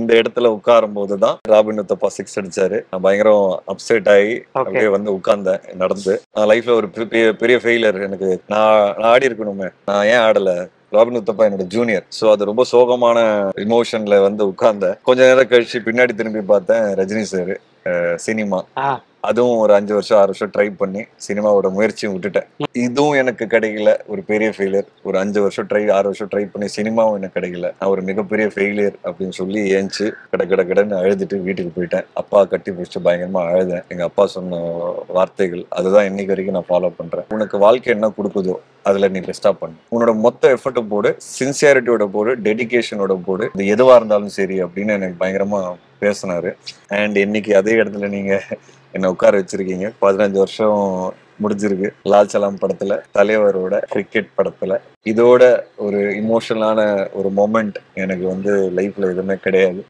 இந்த இடத்துல உட்காரும் போதுதான் ராபின் உத்தப்பா 6 அடிச்சாரு. நான் பயங்கரம் அப்செட் ஆகி அப்படியே வந்து உட்கார்ந்தேன் நடந்து. நான் லைஃப்ல ஒரு பெரிய ஃபெயிலியர். எனக்கு நான் ஆடி இருக்கணுமே, நான் ஏன் ஆடல? ராபின் உத்தப்பா என்னோட ஜூனியர். சோ அது ரொம்ப சோகமான இமோஷன்ல வந்து உட்கார்ந்தேன். கொஞ்ச நேரம் கழிச்சு பின்னாடி திரும்பி பார்த்தேன், ரஜினி சார் சினிமா. அதுவும் ஒரு 5 வருஷம் 6 வருஷம் ட்ரை பண்ணி சினிமாவோட முயற்சியும் விட்டுட்டேன். இதுவும் எனக்கு கிடைக்கல, ஒரு பெரிய ஃபெயிலியர். ஒரு 5 வருஷம் 6 வருஷம் ட்ரை பண்ணி சினிமாவும் எனக்கு கிடைக்கல. நான் ஒரு மிகப்பெரிய ஃபெயிலியர் அப்படின்னு சொல்லி ஏஞ்சி கடன்னு அழுதுட்டு வீட்டுக்கு போயிட்டேன். அப்பா கட்டி பிடிச்சிட்டு பயங்கரமா அழுதேன். எங்க அப்பா சொன்ன வார்த்தைகள் அதுதான் இன்னைக்கு வரைக்கும் நான் ஃபாலோ பண்றேன். உனக்கு வாழ்க்கை என்ன கொடுக்குதோ அதுல நீ பெஸ்டா பண்ணு. உன்னோட மொத்த எஃபர்ட் போடு, சின்சியாரிட்டியோட போடு, டெடிகேஷனோட போடு. இது எதுவா இருந்தாலும் சரி அப்படின்னு எனக்கு பயங்கரமா பேசினாரு. அண்ட் இன்னைக்கு அதே இடத்துல நீங்க என்ன உட்கார வச்சிருக்கீங்க. 15 வருஷம் முடிஞ்சிருக்கு. லால் சலாம் படத்துல, தலைவரோட கிரிக்கெட் படத்துல. இதோட ஒரு இமோஷனலான ஒரு மொமெண்ட் எனக்கு வந்து லைஃப்ல எதுவுமே கிடையாது.